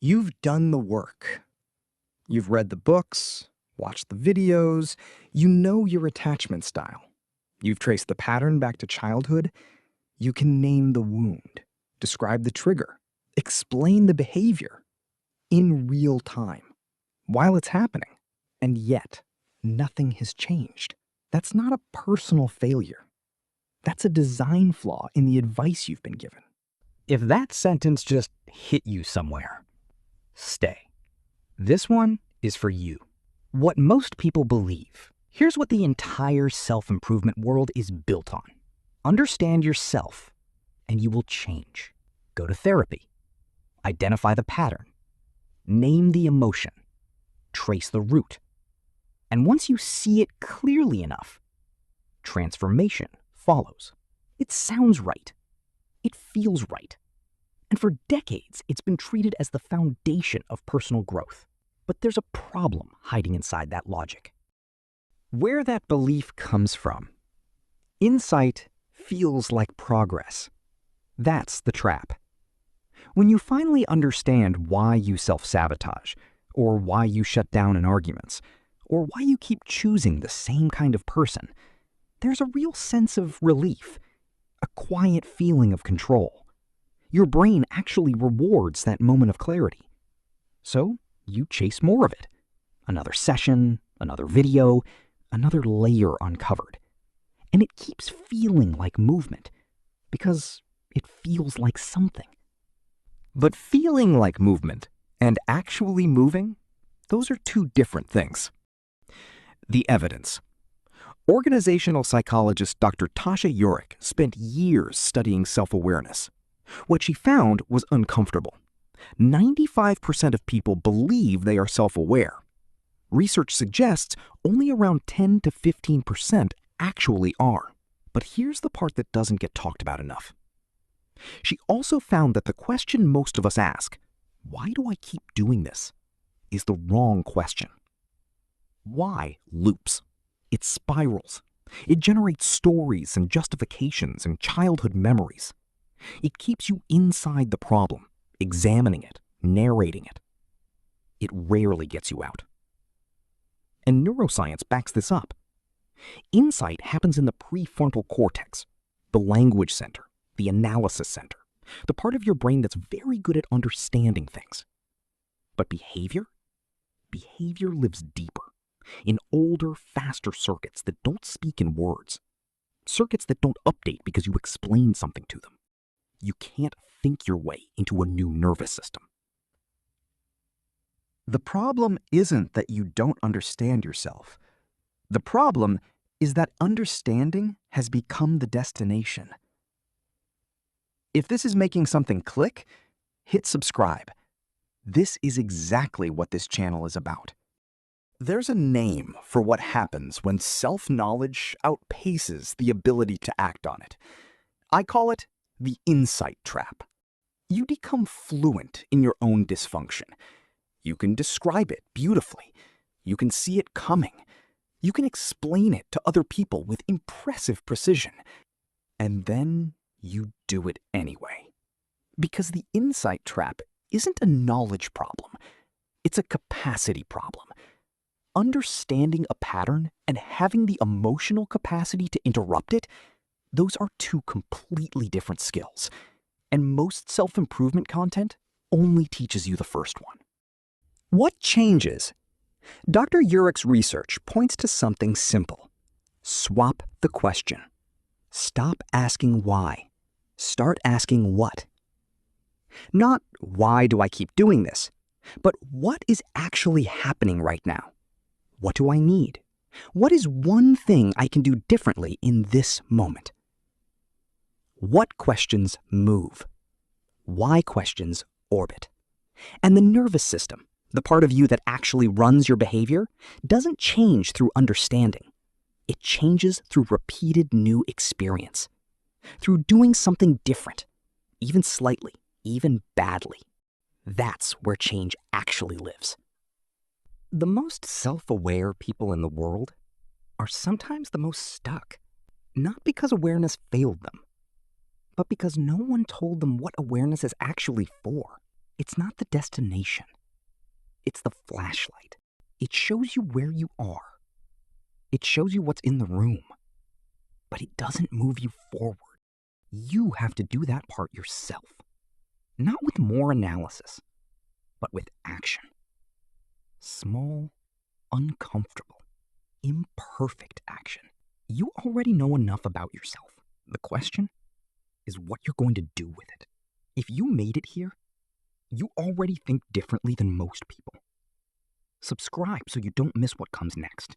You've done the work. You've read the books, watched the videos, you know your attachment style. You've traced the pattern back to childhood. You can name the wound, describe the trigger, explain the behavior in real time while it's happening. And yet, nothing has changed. That's not a personal failure. That's a design flaw in the advice you've been given. If that sentence just hit you somewhere, stay. This one is for you. What most people believe. Here's what the entire self-improvement world is built on. Understand yourself, and you will change. Go to therapy. Identify the pattern. Name the emotion. Trace the root. And once you see it clearly enough, transformation follows. It sounds right. It feels right. And for decades, it's been treated as the foundation of personal growth. But there's a problem hiding inside that logic. Where that belief comes from. Insight feels like progress. That's the trap. When you finally understand why you self-sabotage, or why you shut down in arguments, or why you keep choosing the same kind of person, there's a real sense of relief, a quiet feeling of control. Your brain actually rewards that moment of clarity. So you chase more of it. Another session, another video, another layer uncovered. And it keeps feeling like movement, because it feels like something. But feeling like movement and actually moving, those are two different things. The evidence. Organizational psychologist Dr. Tasha Eurich spent years studying self-awareness. What she found was uncomfortable. 95% of people believe they are self-aware. Research suggests only around 10 to 15% actually are. But here's the part that doesn't get talked about enough. She also found that the question most of us ask, why do I keep doing this, is the wrong question. Why loops? It spirals. It generates stories and justifications and childhood memories. It keeps you inside the problem, examining it, narrating it. It rarely gets you out. And neuroscience backs this up. Insight happens in the prefrontal cortex, the language center, the analysis center, the part of your brain that's very good at understanding things. But behavior? Behavior lives deeper, in older, faster circuits that don't speak in words. Circuits that don't update because you explain something to them. You can't think your way into a new nervous system. The problem isn't that you don't understand yourself. The problem is that understanding has become the destination. If this is making something click, hit subscribe. This is exactly what this channel is about. There's a name for what happens when self-knowledge outpaces the ability to act on it. I call it the insight trap. You become fluent in your own dysfunction. You can describe it beautifully. You can see it coming. You can explain it to other people with impressive precision. And then you do it anyway. Because the insight trap isn't a knowledge problem. It's a capacity problem. Understanding a pattern and having the emotional capacity to interrupt it, those are two completely different skills. And most self-improvement content only teaches you the first one. What changes? Dr. Urich's research points to something simple. Swap the question. Stop asking why. Start asking what. Not why do I keep doing this, but what is actually happening right now? What do I need? What is one thing I can do differently in this moment? What questions move? Why questions orbit? And the nervous system, the part of you that actually runs your behavior, doesn't change through understanding. It changes through repeated new experience, through doing something different, even slightly, even badly. That's where change actually lives. The most self-aware people in the world are sometimes the most stuck, not because awareness failed them, but because no one told them what awareness is actually for. It's not the destination. It's the flashlight. It shows you where you are. It shows you what's in the room. But it doesn't move you forward. You have to do that part yourself. Not with more analysis, but with action. Small, uncomfortable, imperfect action. You already know enough about yourself. The question is what you're going to do with it. If you made it here, you already think differently than most people. Subscribe so you don't miss what comes next.